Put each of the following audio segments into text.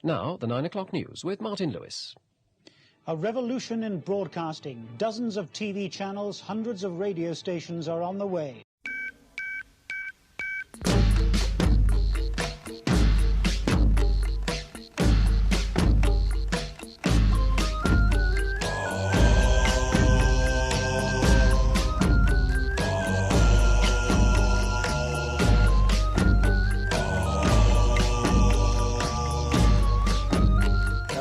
Now, the 9 o'clock news with Martin Lewis. A revolution in broadcasting. Dozens of TV channels, hundreds of radio stations are on the way.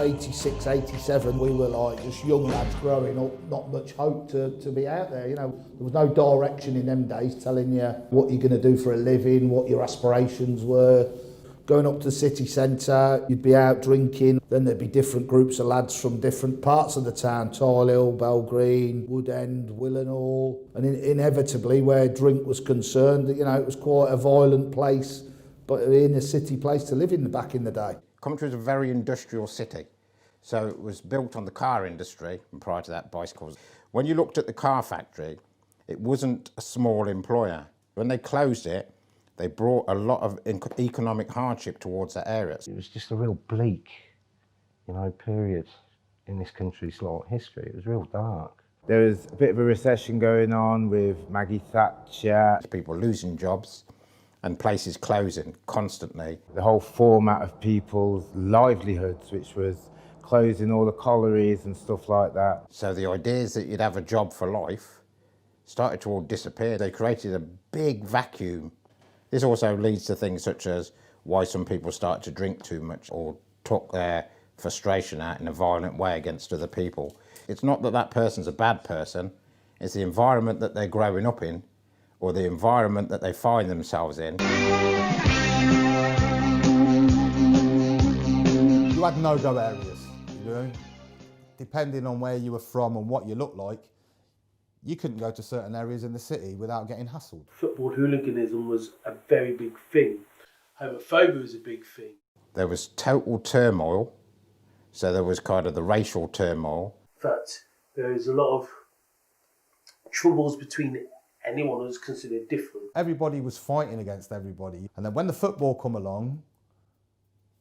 '86, '87, we were like just young lads growing up, not much hope to be out there, you know. There was no direction in them days telling you what you're going to do for a living, what your aspirations were. Going up to the city centre, you'd be out drinking, then there'd be different groups of lads from different parts of the town, Tile Hill, Belgreen, Woodend, Willenhall, and inevitably where drink was concerned, you know, it was quite a violent place, but in a city place to live in back in the day. Coventry was a very industrial city, so it was built on the car industry, and prior to that, bicycles. When you looked at the car factory, it wasn't a small employer. When they closed it, they brought a lot of economic hardship towards that area. It was just a real bleak, you know, period in this country's history. It was real dark. There was a bit of a recession going on with Maggie Thatcher. People losing jobs and places closing constantly. The whole format of people's livelihoods, which was closing all the collieries and stuff like that. So the ideas that you'd have a job for life started to all disappear. They created a big vacuum. This also leads to things such as why some people start to drink too much or took their frustration out in a violent way against other people. It's not that that person's a bad person, it's the environment that they're growing up in or the environment that they find themselves in. You had no-go areas, you know? Depending on where you were from and what you looked like, you couldn't go to certain areas in the city without getting hassled. Football hooliganism was a very big thing. Homophobia was a big thing. There was total turmoil, so there was kind of the racial turmoil. But there is a lot of troubles between anyone who's considered different. Everybody was fighting against everybody. And then when the football come along,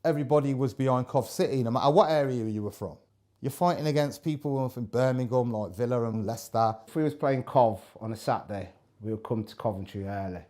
everybody was behind Cov City, no matter what area you were from. You're fighting against people from Birmingham, like Villa and Leicester. If we was playing Cov on a Saturday, we would come to Coventry early.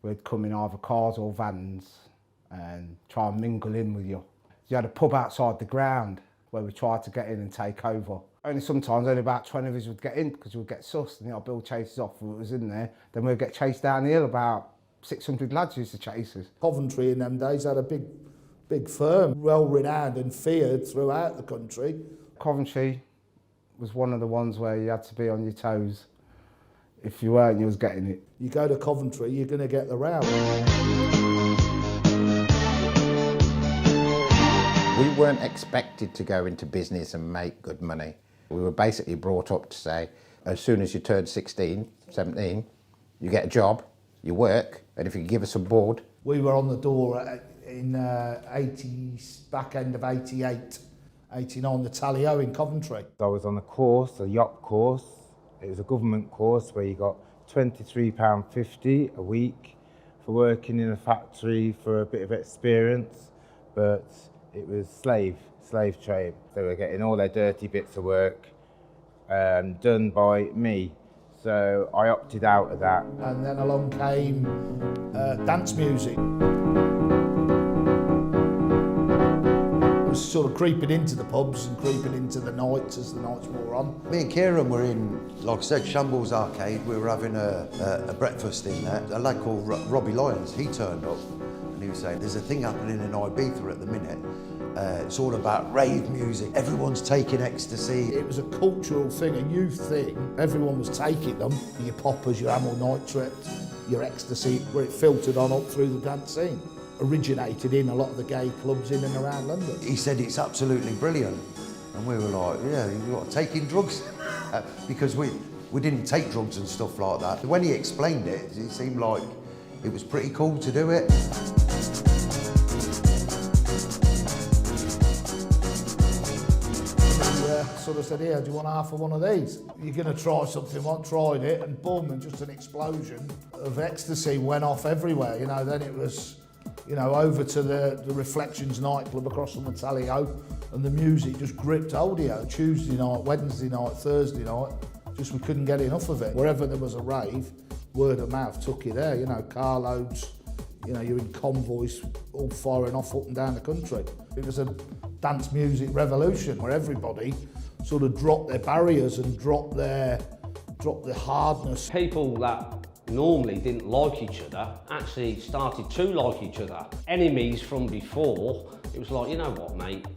We'd come in either cars or vans and try and mingle in with you. You had a pub outside the ground where we tried to get in and take over. Sometimes only about 20 of us would get in because we'd get sussed and the Bill chases off who was in there. Then we'd get chased down the hill. About 600 lads used to chase us. Coventry in them days had a big firm, well renowned and feared throughout the country. Coventry was one of the ones where you had to be on your toes. If you weren't, you was getting it. You go to Coventry, you're going to get the row. We weren't expected to go into business and make good money. We were basically brought up to say, as soon as you turn 16, 17, you get a job, you work, and if you give us a board. We were on the door in back end of 88, 89, the Tally-Ho in Coventry. I was on a course, a yacht course. It was a government course where you got £23.50 a week for working in a factory for a bit of experience, but it was slave trade. They were getting all their dirty bits of work done by me. So I opted out of that. And then along came dance music. It was sort of creeping into the pubs and creeping into the nights as the nights wore on. Me and Kieran were in, like I said, Shambles Arcade. We were having a breakfast in there. A lad called Robbie Lyons, he turned up and he was saying, there's a thing happening in Ibiza at the minute. It's all about rave music. Everyone's taking ecstasy. It was a cultural thing, a youth thing. Everyone was taking them. Your poppers, your amyl nitrate, your ecstasy, where it filtered on up through the dance scene. Originated in a lot of the gay clubs in and around London. He said it's absolutely brilliant. And we were like, yeah, you're taking drugs? Because we didn't take drugs and stuff like that. When he explained it, it seemed like it was pretty cool to do it. Sort of said, here, do you want half of one of these? You're going to try something, well, tried it, and boom, and just an explosion of ecstasy went off everywhere. You know, then it was you know, over to the Reflections nightclub across from the Tally-Ho, and the music just gripped hold of you. Tuesday night, Wednesday night, Thursday night, just we couldn't get enough of it. Wherever there was a rave, word of mouth took you there, you know, carloads, you know, you're in convoys all firing off up and down the country. It was a dance music revolution where everybody sort of dropped their barriers and dropped the hardness. People that normally didn't like each other actually started to like each other. Enemies from before, it was like, you know what, mate,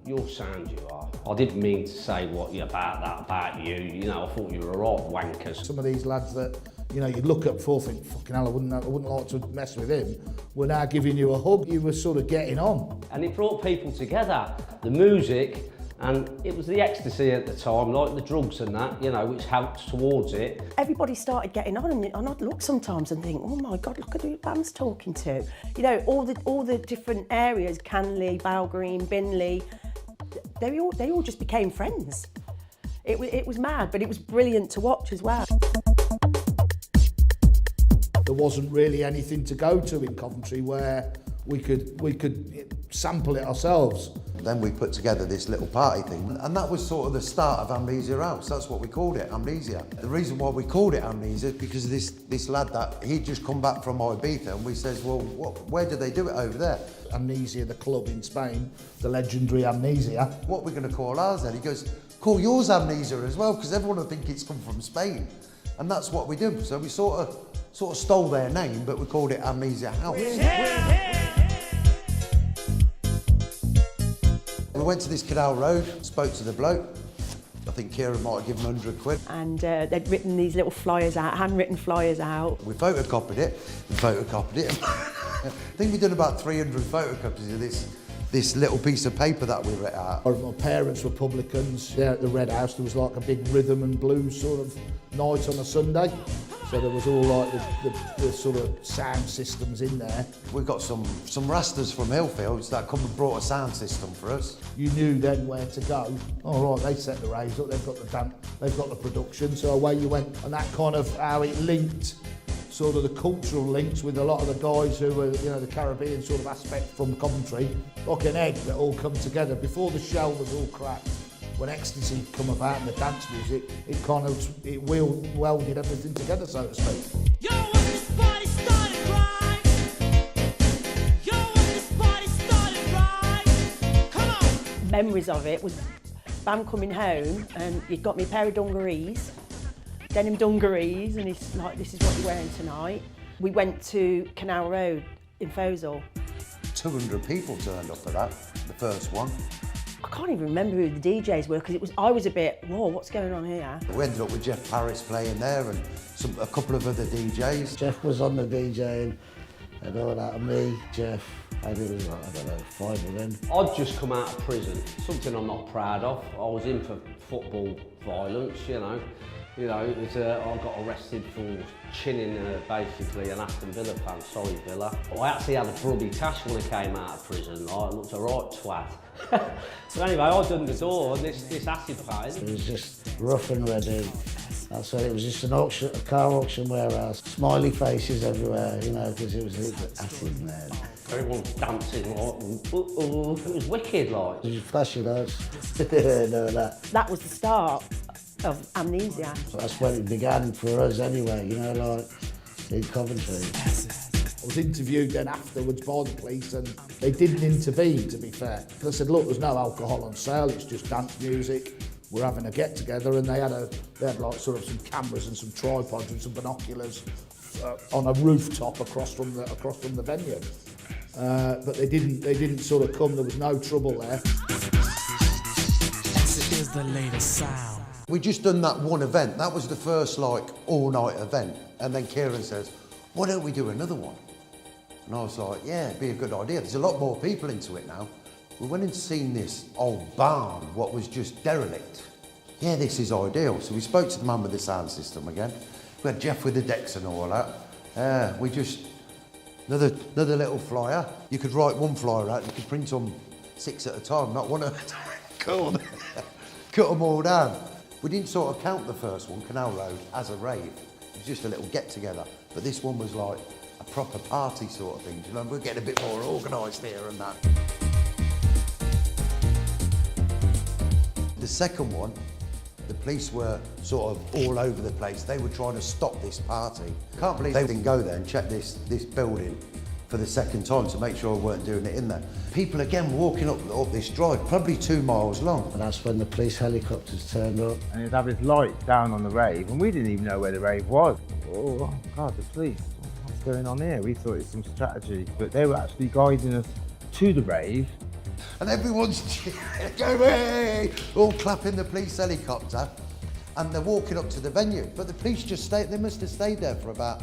you're sound you are. I didn't mean to say what you about you, you know, I thought you were right wankers. Some of these lads that, you know, you'd look up before think, fucking hell, I wouldn't like to mess with him, were now giving you a hug. You were sort of getting on. And it brought people together, the music, and it was the ecstasy at the time, like the drugs and that, you know, which helped towards it. Everybody started getting on, and I'd look sometimes and think, oh my God, look at who Bam's talking to. You know, all the different areas, Canley, Balgreen, Binley, they all just became friends. It was mad, but it was brilliant to watch as well. There wasn't really anything to go to in Coventry where we could sample it ourselves. Then we put together this little party thing, and that was sort of the start of Amnesia House. That's what we called it, Amnesia. The reason why we called it Amnesia is because of this lad that he'd just come back from Ibiza, and we says, well, where do they do it over there? Amnesia, the club in Spain, the legendary Amnesia. What we're going to call ours then? He goes, call yours Amnesia as well, because everyone will think it's come from Spain. And that's what we do. So we sort of stole their name, but we called it Amnesia House. We went to this Canal Road, spoke to the bloke. I think Kieran might have given him 100 quid. And they'd written these little flyers out, handwritten flyers out. We photocopied it, I think we'd done about 300 photocopies of this little piece of paper that we wrote out. My parents were publicans. There at the Red House, there was like a big rhythm and blues sort of night on a Sunday. So there was all like the sort of sound systems in there. We've got some rastas from Hillfields that come and brought a sound system for us. You knew then where to go. All right, they set the raves up, they've got the dance, they've got the production, so away you went. And that kind of how it linked, sort of the cultural links with a lot of the guys who were, you know, the Caribbean sort of aspect from Coventry, like an egg that all come together. Before the shell was all cracked, when ecstasy come about and the dance music, it kind of welded everything together, so to speak. Yo, when this party started right. Yo, when this party started right. Come on. Memories of it was Bam coming home, and he'd got me a pair of dungarees, denim dungarees, and he's like, this is what you're wearing tonight. We went to Canal Road in Fosal. 200 people turned up for that, the first one. I can't even remember who the DJs were, because I was a bit, whoa, what's going on here? We ended up with Jeff Paris playing there and a couple of other DJs. Jeff was on the DJing and all that, and me, Jeff, I don't know, 5 of them. I'd just come out of prison, something I'm not proud of. I was in for football violence, you know. You know, it was, I got arrested for chinning basically an Aston Villa fan, sorry Villa. I actually had a grubby tash when I came out of prison, I looked a right twat. So anyway, I done the door and this acid paint. It was just rough and ready. That's what it was, just a car auction warehouse. Smiley faces everywhere, you know, because it was acid, man. Everyone dancing like, it was wicked like. Did you flash your lights? No, that. That was the start of Amnesia. That's when it began for us anyway, you know, like in Coventry. I was interviewed then afterwards by the police and they didn't intervene, to be fair. They said, look, there's no alcohol on sale, it's just dance music. We're having a get together, and they had like sort of some cameras and some tripods and some binoculars on a rooftop across from the venue. But they didn't sort of come, there was no trouble there. This is the latest sound. We just done that one event. That was the first like all-night event. And then Kieran says, why don't we do another one? And I was like, yeah, it'd be a good idea. There's a lot more people into it now. We went and seen this old barn, what was just derelict. Yeah, this is ideal. So we spoke to the man with the sound system again. We had Jeff with the decks and all that. We just, another little flyer. You could write one flyer out, you could print them 6 at a time, not one at a time. Cool. Cut them all down. We didn't sort of count the first one, Canal Road, as a rave. It was just a little get-together. But this one was like a proper party sort of thing. You know, we're getting a bit more organised here and that. The second one, the police were sort of all over the place. They were trying to stop this party. Can't believe they didn't go there and check this building for the second time to make sure we weren't doing it in there. People again walking up this drive, probably 2 miles long. And that's when the police helicopters turned up. And he'd have his lights down on the rave, and we didn't even know where the rave was. Oh God, the police, what's going on here? We thought it was some strategy, but they were actually guiding us to the rave. And everyone's going, hey, all clapping the police helicopter, and they're walking up to the venue. But the police just stayed, they must have stayed there for about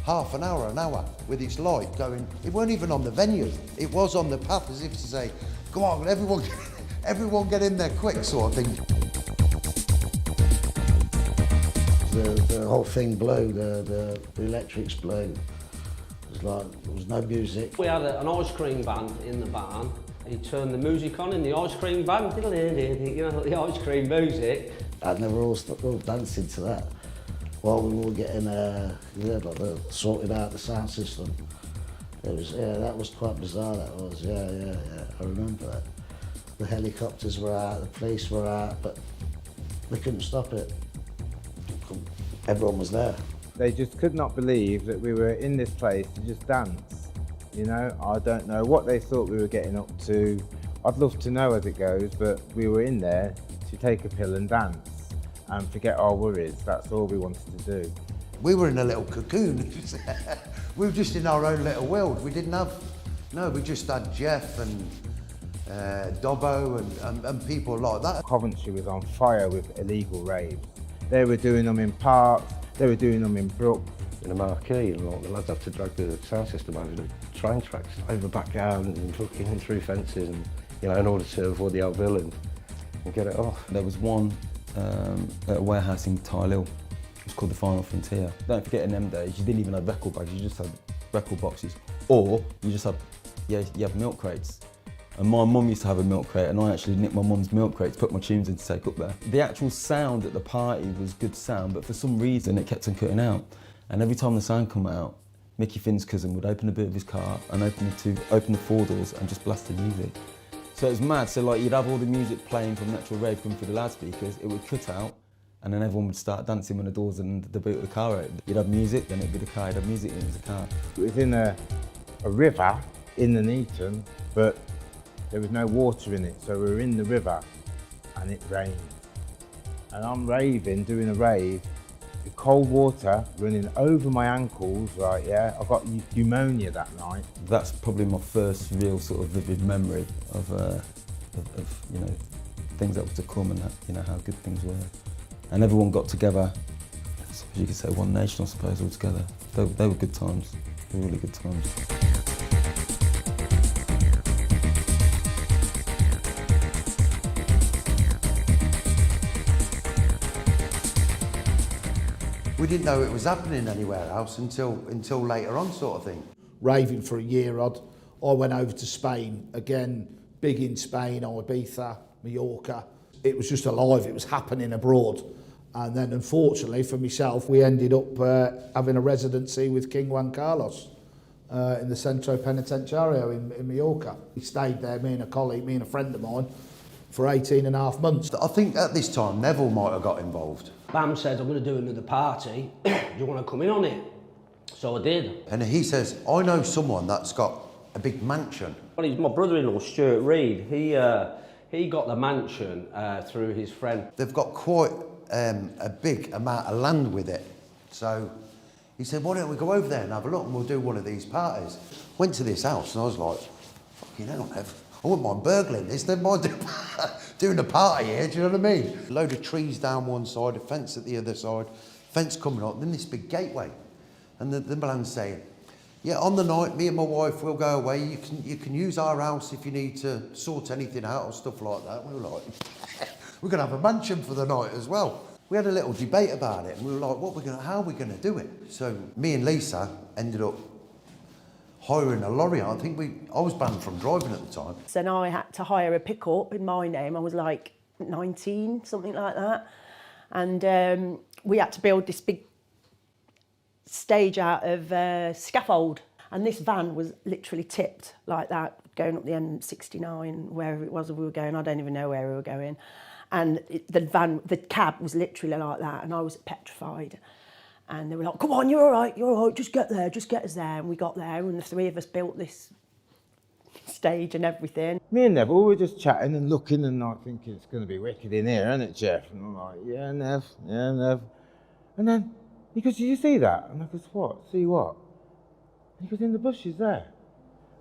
half an hour with its light going. It weren't even on the venue, it was on the path, as if to say, come on, everyone get in there quick, sort of thing. The whole thing blew, the electrics blew. It was like, there was no music. We had an ice cream band in the barn. He turned the music on in the ice cream band, you know, the ice cream music. And they were all dancing to that while we were getting sorted out the sound system. It was, that was quite bizarre, that was, yeah, I remember that. The helicopters were out, the police were out, but they couldn't stop it. Everyone was there. They just could not believe that we were in this place to just dance. You know, I don't know what they thought we were getting up to. I'd love to know as it goes, but we were in there to take a pill and dance and forget our worries. That's all we wanted to do. We were in a little cocoon. We were just in our own little world. We didn't have, we just had Jeff and Dobbo and people like that. Coventry was on fire with illegal raves. They were doing them in parks, they were doing them in Brook. In a marquee, and like, the lads have to drag the sound system over the train tracks, over backyard and fucking through fences, and you know, in order to avoid the elk bill and get it off. There was one at a warehouse in Tile Hill. It was called the Final Frontier. Don't forget, in them days, you didn't even have record bags, you just had record boxes, or you just had, you have milk crates. And my mum used to have a milk crate, and I actually nicked my mum's milk crate to put my tunes in to take up there. The actual sound at the party was good sound, but for some reason it kept on cutting out. And every time the sound come out, Mickey Finn's cousin would open the boot of his car and open the 4 doors and just blast the music. So it was mad. So like, you'd have all the music playing from the actual rave coming through the loudspeakers, it would cut out, and then everyone would start dancing when the doors and the boot of the car opened. You'd have music, then it'd be the car, you'd have music, then it was the car. It was in a river in the Neaton, but there was no water in it, so we were in the river and it rained. And I'm raving, doing a rave, with cold water running over my ankles, right, yeah? I got pneumonia that night. That's probably my first real sort of vivid memory of you know, things that were to come, and that, you know, how good things were. And everyone got together, I suppose you could say one nation, I suppose, all together. They were good times, they were really good times. We didn't know it was happening anywhere else until later on, sort of thing. Raving for a year odd. I went over to Spain, again, big in Spain, Ibiza, Mallorca. It was just alive, it was happening abroad. And then unfortunately for myself, we ended up having a residency with King Juan Carlos in the Centro Penitenciario in Mallorca. We stayed there, me and a friend of mine, for 18 and a half months. I think at this time, Neville might have got involved. Bam said, I'm going to do another party. Do you want to come in on it? So I did. And he says, I know someone that's got a big mansion. Well, he's my brother-in-law, Stuart Reid. He got the mansion through his friend. They've got quite a big amount of land with it. So he said, why don't we go over there and have a look, and we'll do one of these parties. Went to this house and I was like, fucking hell, Nev. I wouldn't mind burgling this, then mind doing a party here, do you know what I mean? A load of trees down one side, a fence at the other side, fence coming up, then this big gateway. And the man's saying, yeah, on the night, me and my wife will go away, you can use our house if you need to sort anything out or stuff like that. We were like, we're going to have a mansion for the night as well. We had a little debate about it, and we were like, how are we going to do it? So me and Lisa ended up hiring a lorry. I was banned from driving at the time. So now I had to hire a pickup in my name. I was like 19, something like that. And we had to build this big stage out of scaffold, and this van was literally tipped like that, going up the M69, wherever it was we were going. I don't even know where we were going. And the cab was literally like that, and I was petrified. And they were like, come on, you're all right, just get there, just get us there. And we got there, and the three of us built this stage and everything. Me and Neville were just chatting and looking and like thinking it's going to be wicked in here, isn't it, Jeff? And I'm like, yeah, Nev. And then he goes, did you see that? And I goes, what? See what? And he goes, in the bushes there.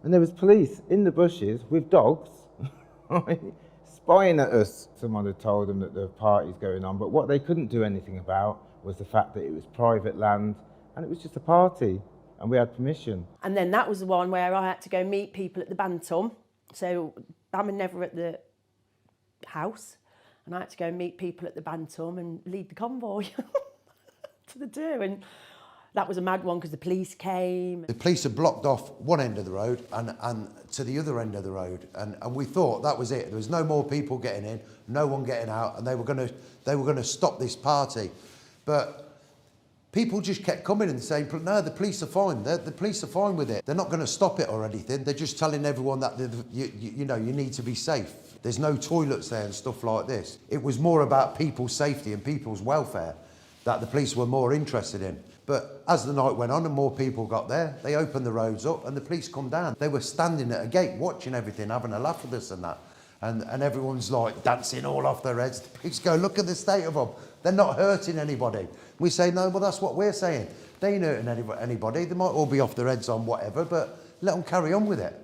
And there was police in the bushes with dogs spying at us. Someone had told them that the party's going on, but what they couldn't do anything about was the fact that it was private land and it was just a party and we had permission. And then that was the one where I had to go meet people at the Bantam. So I'm never at the house, and I had to go meet people at the Bantam and lead the convoy to the do. And that was a mad one because the police came. The police had blocked off one end of the road and to the other end of the road, and we thought that was it. There was no more people getting in, no one getting out, and they were going to stop this party. But people just kept coming and saying, no, the police are fine. The police are fine with it. They're not going to stop it or anything. They're just telling everyone that you need to be safe. There's no toilets there and stuff like this. It was more about people's safety and people's welfare that the police were more interested in. But as the night went on and more people got there, they opened the roads up and the police come down. They were standing at a gate watching everything, having a laugh with us and that. And everyone's like dancing all off their heads. The police go, look at the state of them. They're not hurting anybody. We say, no, well, that's what we're saying. They ain't hurting anybody. They might all be off their heads on whatever, but let them carry on with it.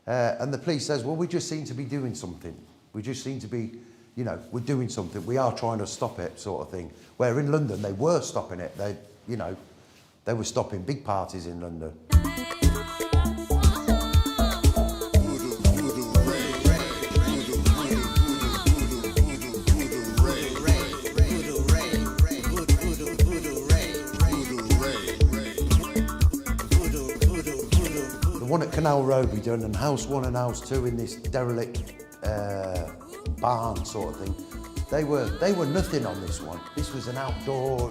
And the police says, well, we just seem to be doing something. We just seem to be, we're doing something. We are trying to stop it, sort of thing. Where in London, they were stopping it. They were stopping big parties in London. The one at Canal Road we done, and House 1 and House 2 in this derelict barn sort of thing. They were nothing on this one. This was an outdoor.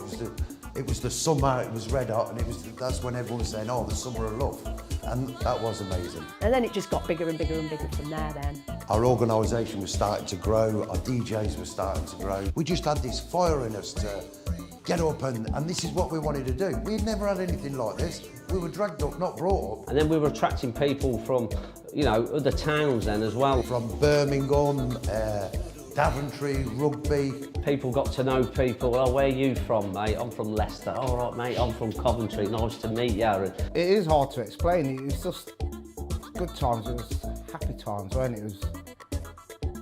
It was the summer. It was red hot, and that's when everyone was saying, "Oh, the summer of love," and that was amazing. And then it just got bigger and bigger and bigger from there. Then our organisation was starting to grow. Our DJs were starting to grow. We just had this fire in us to get up, and this is what we wanted to do. We'd never had anything like this. We were dragged up, not brought up. And then we were attracting people from, other towns then as well. From Birmingham, Daventry, Rugby. People got to know people. Oh, where are you from, mate? I'm from Leicester. All right, mate, I'm from Coventry. Nice to meet you. It is hard to explain. It was just good times. It was happy times, wasn't it?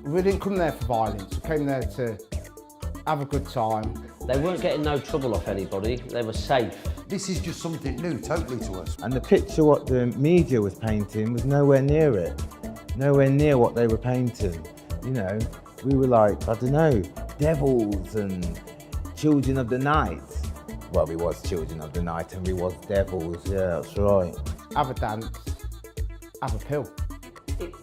We didn't come there for violence. We came there to have a good time. They weren't getting no trouble off anybody. They were safe. This is just something new, totally, to us. And the picture what the media was painting was nowhere near it. Nowhere near what they were painting. We were like, I don't know, devils and children of the night. Well, we was children of the night and we was devils, yeah, that's right. Have a dance, have a pill. It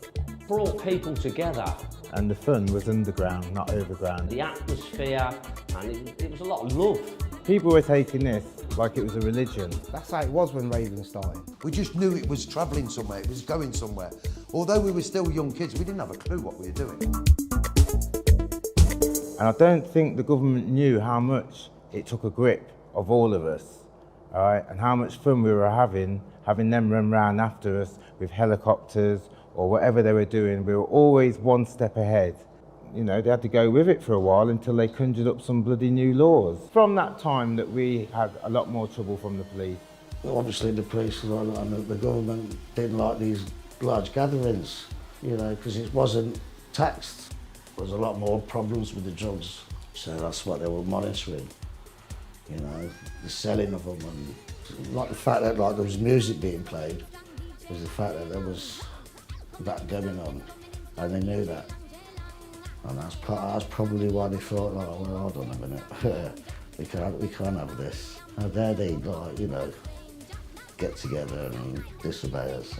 brought people together. And the fun was underground, not overground. The atmosphere, and it was a lot of love. People were taking this like it was a religion. That's how it was when raving started. We just knew it was travelling somewhere, it was going somewhere. Although we were still young kids, we didn't have a clue what we were doing. And I don't think the government knew how much it took a grip of all of us, all right? And how much fun we were having them run round after us with helicopters or whatever they were doing. We were always one step ahead. They had to go with it for a while until they conjured up some bloody new laws. From that time that we had a lot more trouble from the police. Obviously the police and the government didn't like these large gatherings, because it wasn't taxed. There was a lot more problems with the drugs, so that's what they were monitoring. The selling of them, and not the fact that there was music being played, it was the fact that there was that going on, and they knew that. And that's probably why they thought, oh, well, hold on a minute, we can't have this. How dare they, get together and disobey us.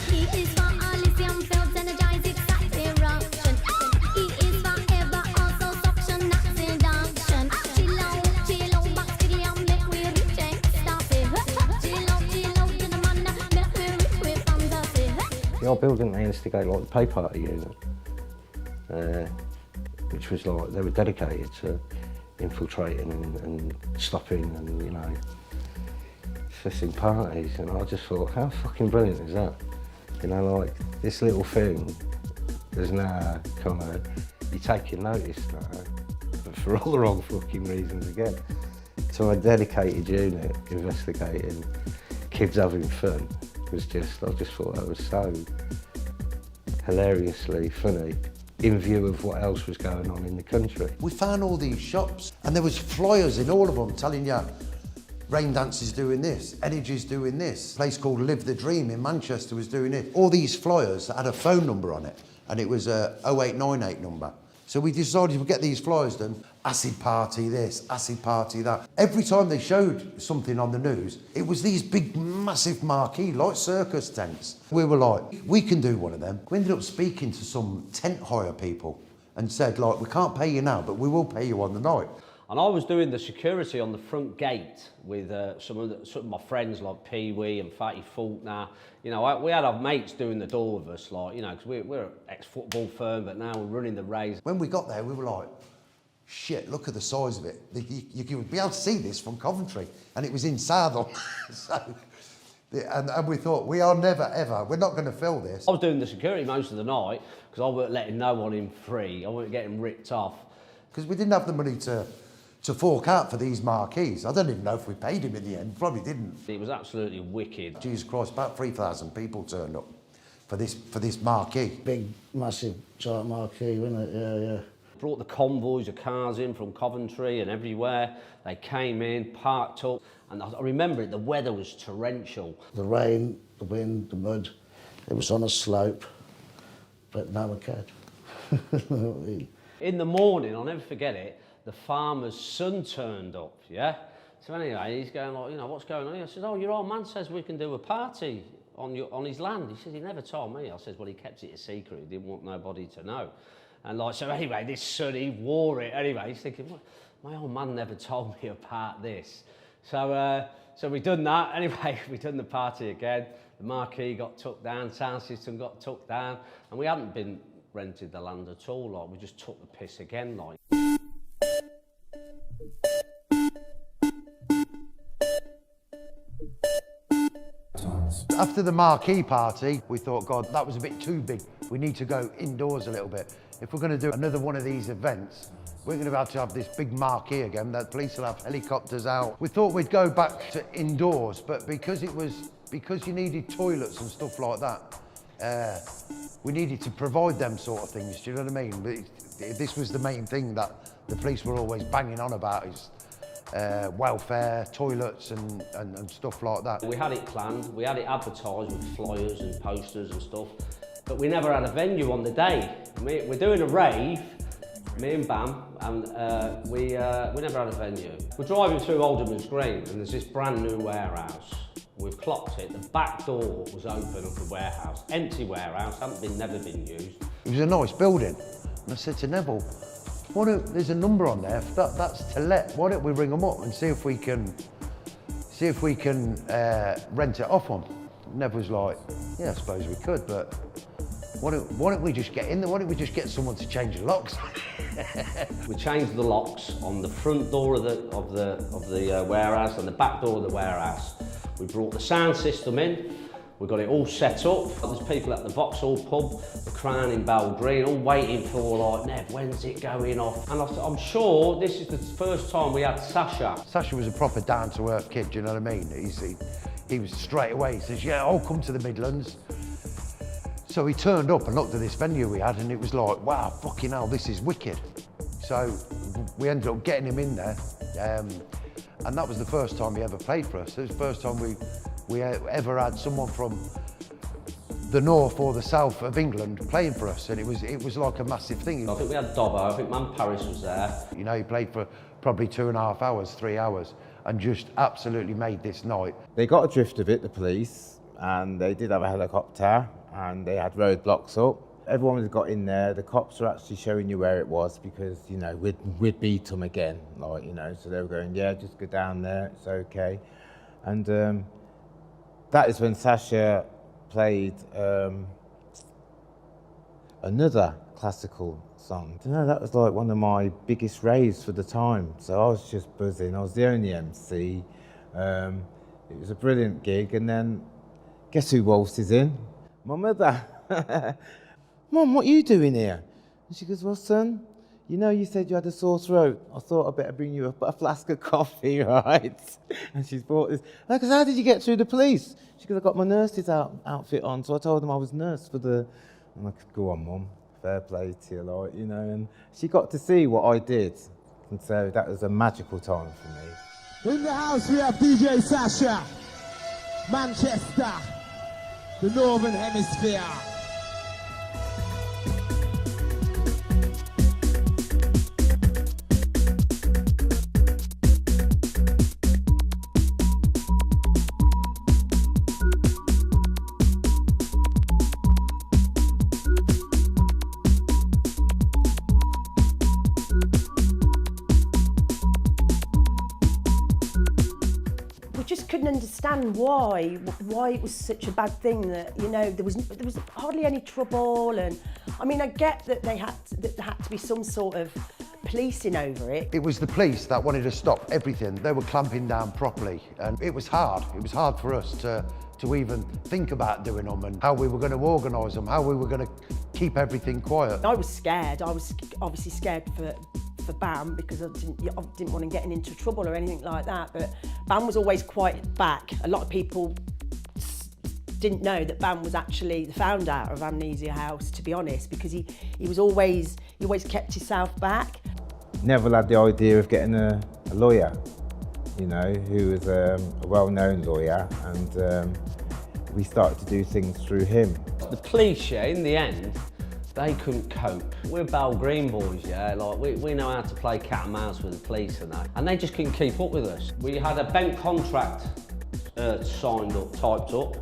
He is for all lithium fields, energize, excite, eruption. He is forever also suction. The old building, they instigate like the pay party unit, which was like, they were dedicated to infiltrating and stopping and, you know, fissing parties. And I just thought, how fucking brilliant is that? You know, like, this little thing is now kind of, you're taking notice now, but for all the wrong fucking reasons again. So a dedicated unit investigating kids having fun was just, I just thought that was so hilariously funny in view of what else was going on in the country. We found all these shops and there was flyers in all of them telling you Rain Dance is doing this, Energy's doing this, a place called Live the Dream in Manchester was doing it. All these flyers had a phone number on it and it was a 0898 number. So we decided to get these flyers done, acid party this, acid party that. Every time they showed something on the news, it was these big, massive marquee, like circus tents. We were like, we can do one of them. We ended up speaking to some tent hire people and said, like, we can't pay you now, but we will pay you on the night. And I was doing the security on the front gate with some of my friends like Pee Wee and Fatty Faulkner. You know, we had our mates doing the door with us, like, you know, because we're an ex-football firm, but now we're running the race. When we got there, we were like, shit, look at the size of it. You would be able to see this from Coventry, and it was in Southall. And we thought, we are never, ever, we're not going to fill this. I was doing the security most of the night because I weren't letting no one in free. I weren't getting ripped off. Because we didn't have the money to fork out for these marquees. I don't even know if we paid him in the end, probably didn't. It was absolutely wicked. Jesus Christ, about 3,000 people turned up for this marquee. Big, massive, giant marquee, wasn't it? Yeah, yeah. Brought the convoys of cars in from Coventry and everywhere. They came in, parked up, and I remember it, the weather was torrential. The rain, the wind, the mud, it was on a slope, but no one cared. In the morning, I'll never forget it, the farmer's son turned up, yeah? So anyway, he's going like, you know, what's going on here? I said, oh, your old man says we can do a party on his land. He says, he never told me. I said, well, he kept it a secret. He didn't want nobody to know. And like, so anyway, this son, he wore it. Anyway, he's thinking, what? My old man never told me about this. So we done that. Anyway, we done the party again. The marquee got took down, sound system got took down, and we hadn't been rented the land at all. Like, we just took the piss again, like. After the marquee party, we thought, God, that was a bit too big. We need to go indoors a little bit. If we're going to do another one of these events, we're going to have to have this big marquee again. The police will have helicopters out. We thought we'd go back to indoors, but because you needed toilets and stuff like that, we needed to provide them sort of things. Do you know what I mean? But this was the main thing that the police were always banging on about, is welfare, toilets and stuff like that. We had it planned, we had it advertised with flyers and posters and stuff, but we never had a venue on the day. We're doing a rave, me and Bam, and we never had a venue. We're driving through Alderman's Green and there's this brand new warehouse. We've clocked it, the back door was open of the warehouse, empty warehouse, never been used. It was a nice building, and I said to Neville, there's a number on there, that's to let. Why don't we ring them up and see if we can rent it off them? Nev was like, yeah, I suppose we could, but why don't we just get in there? Why don't we just get someone to change the locks? We changed the locks on the front door of the warehouse and the back door of the warehouse. We brought the sound system in. We got it all set up. There's people at the Vauxhall pub, the Crown in Bell Green, all waiting for, like, Nev, when's it going off? And I'm sure this is the first time we had Sasha. Sasha was a proper down-to-earth kid, do you know what I mean? He was straight away, he says, yeah, I'll come to the Midlands. So he turned up and looked at this venue we had, and it was like, wow, fucking hell, this is wicked. So we ended up getting him in there, and that was the first time he ever played for us. It was the first time we ever had someone from the north or the south of England playing for us, and it was like a massive thing. I think we had Dobbo, I think Man Paris was there. You know, he played for probably 2.5 hours, 3 hours, and just absolutely made this night. They got a drift of it, the police, and they did have a helicopter, and they had roadblocks up. Everyone had got in there. The cops were actually showing you where it was because, you know, we'd beat them again, like, you know, so they were going, yeah, just go down there, it's okay. And that is when Sasha played another classical song. You know, that was like one of my biggest raves for the time. So I was just buzzing. I was the only MC. It was a brilliant gig. And then, guess who waltzes in? My mother. Mum, what are you doing here? And she goes, well, son, you know you said you had a sore throat. I thought I'd better bring you a flask of coffee, right? And she's brought this. And I goes, how did you get through the police? She goes, I got my nurse's outfit on, so I told them I was nurse for the... And I could go on, Mum, fair play to you, like, you know. And she got to see what I did. And so that was a magical time for me. In the house we have DJ Sasha, Manchester, the Northern Hemisphere. Just couldn't understand why it was such a bad thing that, you know, there was hardly any trouble. And I mean, I get that there had to be some sort of policing over it. It was the police that wanted to stop everything. They were clamping down properly, and it was hard. It was hard for us to even think about doing them and how we were going to organise them, how we were going to keep everything quiet. I was scared. I was obviously scared for BAM because I didn't want him getting into trouble or anything like that, but BAM was always quite back. A lot of people didn't know that BAM was actually the founder of Amnesia House, to be honest, because he always kept himself back. Neville had the idea of getting a lawyer, you know, who was a well-known lawyer, and we started to do things through him. The police, yeah, in the end, they couldn't cope. We're Bell Green boys, yeah, like we know how to play cat and mouse with the police and that, and they just couldn't keep up with us. We had a bent contract signed up, typed up,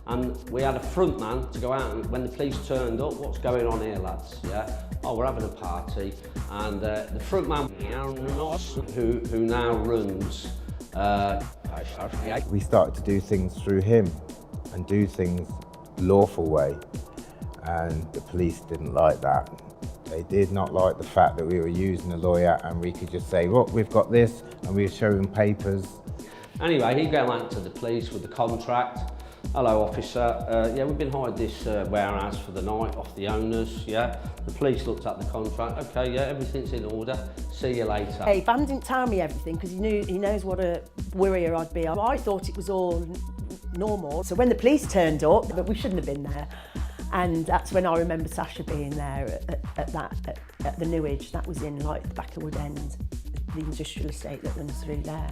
and we had a front man to go out, and when the police turned up, what's going on here, lads, yeah? Oh, we're having a party, and the front man, who now runs, we started to do things through him and do things lawful way. And the police didn't like that. They did not like the fact that we were using a lawyer and we could just say, look, we've got this, and we'd show him papers. Anyway, he'd go out to the police with the contract. Hello, officer. Yeah, we've been hired this warehouse for the night off the owners, yeah. The police looked at the contract. Okay, yeah, everything's in order. See you later. Hey, BAM didn't tell me everything because he knows what a worrier I'd be. I thought it was all normal. So when the police turned up, but we shouldn't have been there. And that's when I remember Sasha being there at the Newage. That was in like the Backerwood End, the industrial estate that runs through there.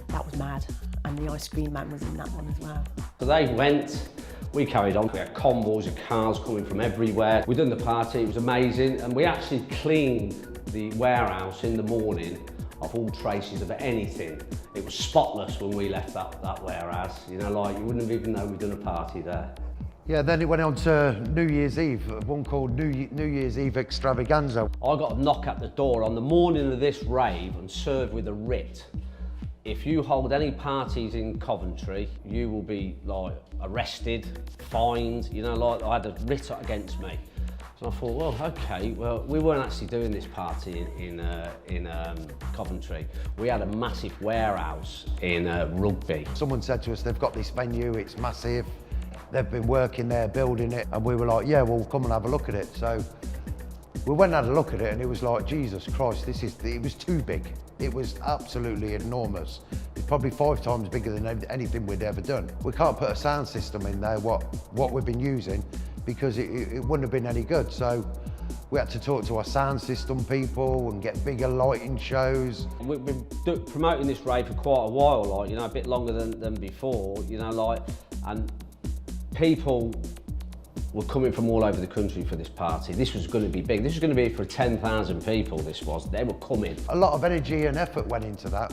That was mad. And the ice cream man was in that one as well. So they went, we carried on. We had convoys of cars coming from everywhere. We'd done the party, it was amazing. And we actually cleaned the warehouse in the morning of all traces of anything. It was spotless when we left that warehouse. You know, like you wouldn't have even known we'd done a party there. Yeah, then it went on to New Year's Eve, one called New Year's Eve Extravaganza. I got a knock at the door on the morning of this rave and served with a writ. If you hold any parties in Coventry, you will be like arrested, fined, you know, like I had a writ against me. So I thought, well, okay, well, we weren't actually doing this party in Coventry. We had a massive warehouse in Rugby. Someone said to us, they've got this venue, it's massive. They've been working there, building it, and we were like, yeah, well, come and have a look at it. So we went and had a look at it, and it was like, Jesus Christ, it was too big. It was absolutely enormous. It's probably 5 times bigger than anything we'd ever done. We can't put a sound system in there, what we've been using, because it wouldn't have been any good. So we had to talk to our sound system people and get bigger lighting shows. We've been promoting this rave for quite a while, like, you know, a bit longer than before, you know, like, and people were coming from all over the country for this party. This was going to be big. This was going to be for 10,000 people, this was. They were coming. A lot of energy and effort went into that,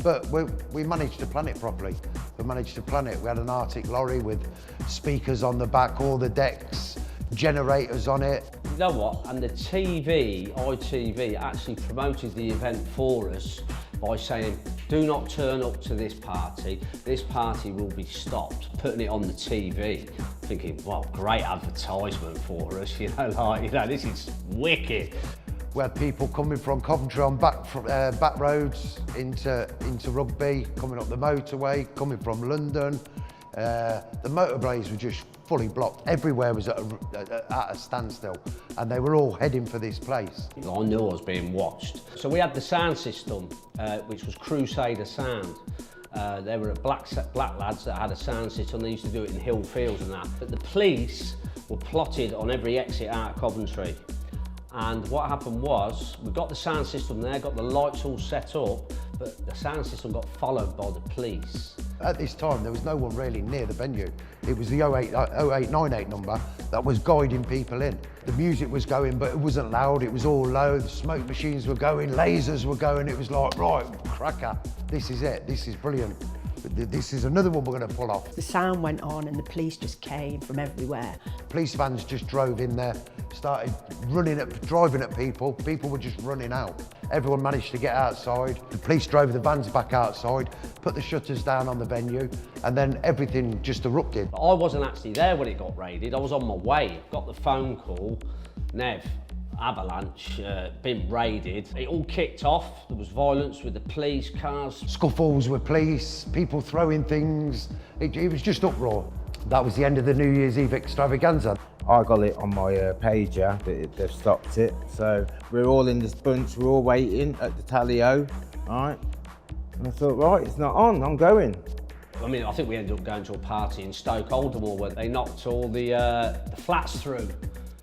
but we managed to plan it properly. We managed to plan it. We had an Arctic lorry with speakers on the back, all the decks, generators on it. You know what? And the ITV actually promoted the event for us by saying, do not turn up to this party. This party will be stopped. Putting it on the TV, thinking, well, great advertisement for us, you know, like, you know, this is wicked. We had people coming from Coventry on back roads into Rugby, coming up the motorway, coming from London. The motorways were just fully blocked. Everywhere was at a standstill, and they were all heading for this place. I knew I was being watched. So we had the sound system, which was Crusader Sound. They were black lads that had a sound system. They used to do it in hill fields and that. But the police were plotted on every exit out of Coventry. And what happened was, we got the sound system there, got the lights all set up, but the sound system got followed by the police. At this time, there was no one really near the venue. It was the 0898 number that was guiding people in. The music was going, but it wasn't loud, it was all low. The smoke machines were going, lasers were going. It was like, right, cracker, this is it, this is brilliant. This is another one we're going to pull off. The sound went on and the police just came from everywhere. Police vans just drove in there, started driving at people. People were just running out. Everyone managed to get outside. The police drove the vans back outside, put the shutters down on the venue, and then everything just erupted. I wasn't actually there when it got raided. I was on my way. Got the phone call, Nev, Avalanche, been raided. It all kicked off. There was violence with the police, cars. Scuffles with police, people throwing things. It was just uproar. That was the end of the New Year's Eve extravaganza. I got it on my pager, but they've stopped it. So we're all in this bunch, we're all waiting at the tally-ho, all right? And I thought, right, it's not on, I'm going. I mean, I think we ended up going to a party in Stoke Aldermore where they knocked all the flats through.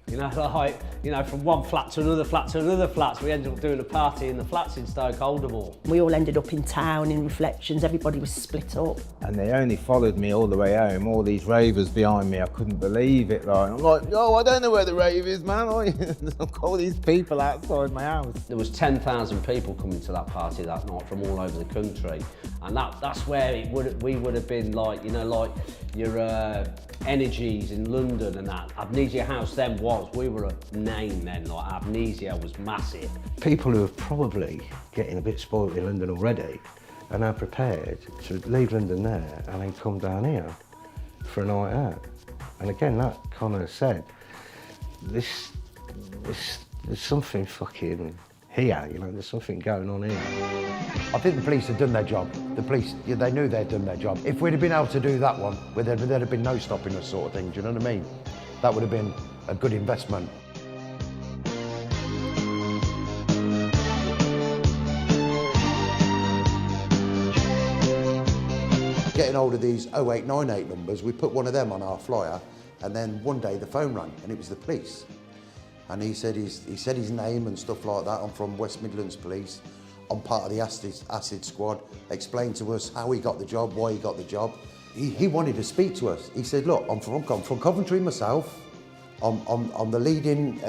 You know, like, you know, from one flat to another flat to another flat. So we ended up doing a party in the flats in Stoke Aldermore. We all ended up in town in Reflections. Everybody was split up. And they only followed me all the way home. All these ravers behind me, I couldn't believe it. Like, I'm like, yo, I don't know where the rave is, man. I've got all these people outside my house. There was 10,000 people coming to that party that night from all over the country. And that's where we would have been like, you know, like your Energies in London and that. Amnesia House then we were a name then, like Amnesia was massive. People who are probably getting a bit spoiled in London already are now prepared to leave London there and then come down here for a night out. And again, that kind of said, there's something fucking here, you know, there's something going on here. I think the police had done their job. The police, yeah, they knew they'd done their job. If we'd have been able to do that one, there'd have been no stopping us sort of thing, do you know what I mean? That would have been a good investment. Getting hold of these 0898 numbers, we put one of them on our flyer, and then one day the phone rang, and it was the police. And he said his name and stuff like that. I'm from West Midlands Police. I'm part of the acid squad. Explained to us how he got the job, why he got the job. He wanted to speak to us. He said, look, I'm from Coventry myself. I'm the leading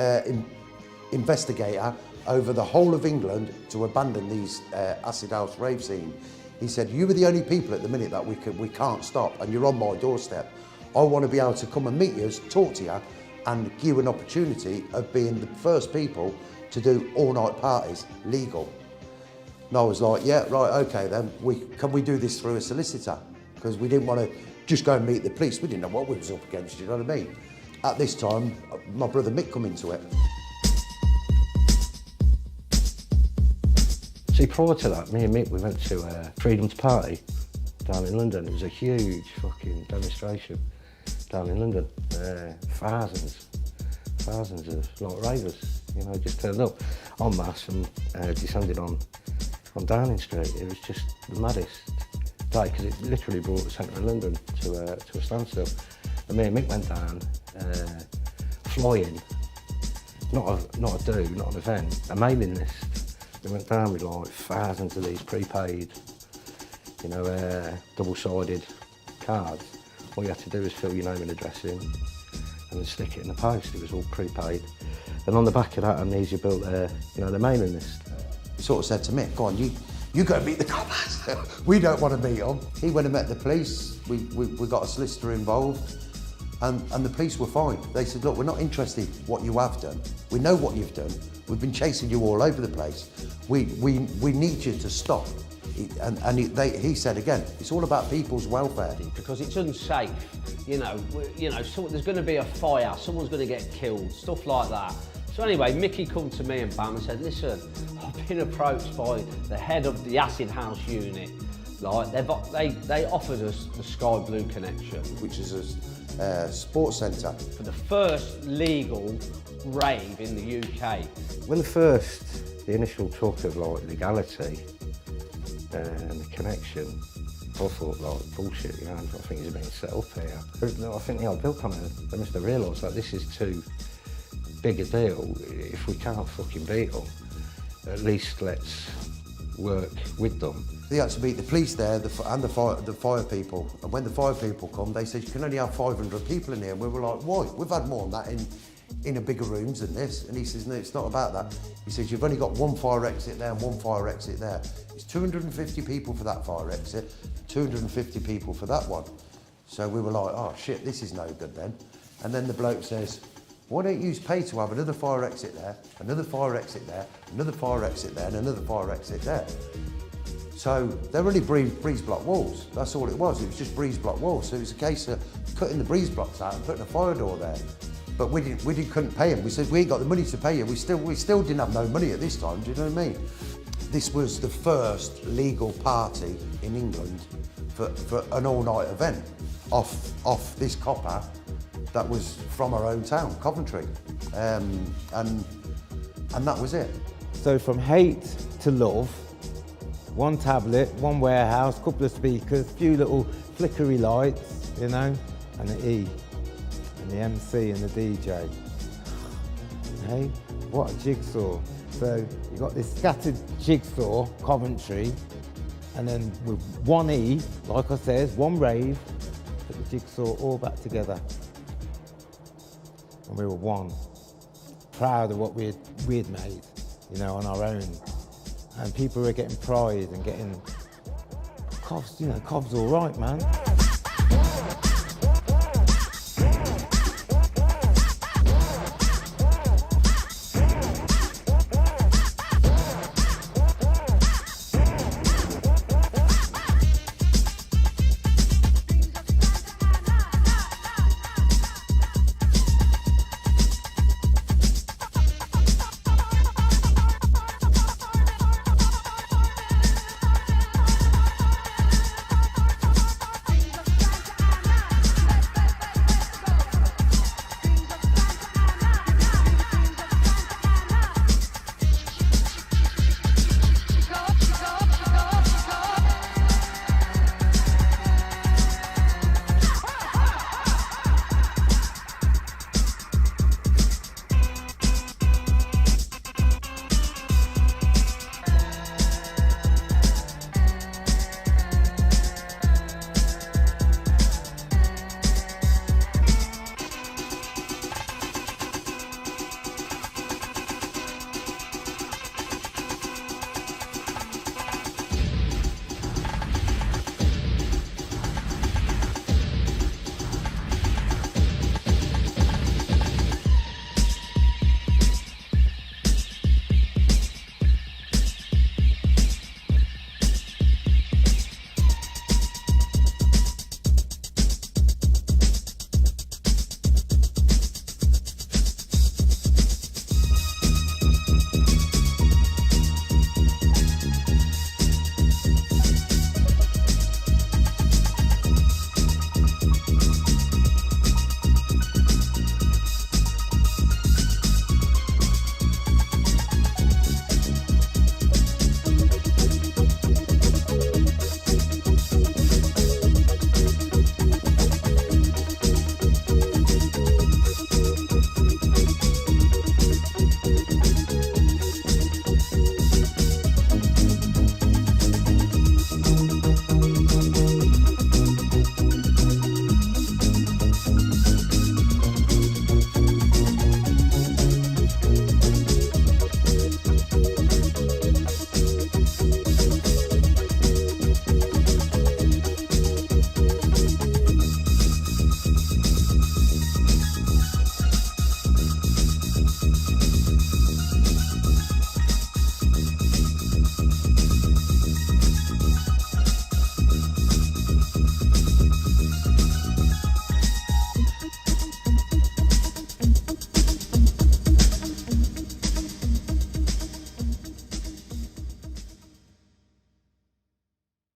investigator over the whole of England to abandon these acid house rave scene. He said, you were the only people at the minute that we can't stop, and you're on my doorstep. I want to be able to come and meet you, talk to you, and give you an opportunity of being the first people to do all-night parties legal. And I was like, yeah, right, okay then, can we do this through a solicitor? Because we didn't want to just go and meet the police. We didn't know what we was up against, you know what I mean? At this time, my brother Mick come into it. See, prior to that, me and Mick, we went to Freedom's Party down in London. It was a huge fucking demonstration down in London. Thousands of like ravers, you know, just turned up en masse and descended on Downing Street. It was just the maddest day because it literally brought the centre of London to a standstill. And me and Mick went down, flying, not a do, not an event, a mailing list. We went down with like thousands of these prepaid, you know, double-sided cards. All you had to do was fill your name and address in and then stick it in the post. It was all prepaid. And on the back of that, Amnesia built you know, the mailing list. He sort of said to me, go on, you go meet the coppers. We don't want to meet them. He went and met the police. We got a solicitor involved and the police were fine. They said, look, we're not interested in what you have done. We know what you've done. We've been chasing you all over the place. We need you to stop. He said again, it's all about people's welfare. Because it's unsafe, so there's going to be a fire, someone's going to get killed, stuff like that. So anyway, Mickey come to me and Bam and said, listen, I've been approached by the head of the Acid House unit. Like, they offered us the Sky Blue Connection. Which is a sports centre. For the first legal rave in the UK. When the initial talk of like legality and the connection, I thought like bullshit, I think he's being set up here. I think Bill they must have realised that this is too big a deal. If we can't fucking beat them, at least let's work with them. They had to beat the police there and the fire people. And when the fire people come, they said, you can only have 500 people in here. And we were like, why? We've had more than that in a bigger rooms than this. And he says, no, it's not about that. He says, you've only got one fire exit there and one fire exit there. It's 250 people for that fire exit, 250 people for that one. So we were like, oh shit, this is no good then. And then the bloke says, why don't you pay to have another fire exit there, another fire exit there, another fire exit there, and another fire exit there? So they're really breeze block walls. That's all it was. It was just breeze block walls. So it was a case of cutting the breeze blocks out and putting a fire door there. But we couldn't pay him. We said, we ain't got the money to pay you. We still didn't have no money at this time, do you know what I mean? This was the first legal party in England for an all-night event off this copper that was from our own town, Coventry. And that was it. So from hate to love, one tablet, one warehouse, couple of speakers, few little flickery lights, and the E, and the MC and the DJ. Hey, what a jigsaw. So you got this scattered jigsaw, Coventry, and then with one E, like I said, one rave, put the jigsaw all back together. And we were one. Proud of what we'd made, on our own. And people were getting pride and getting, Cov's all right, man.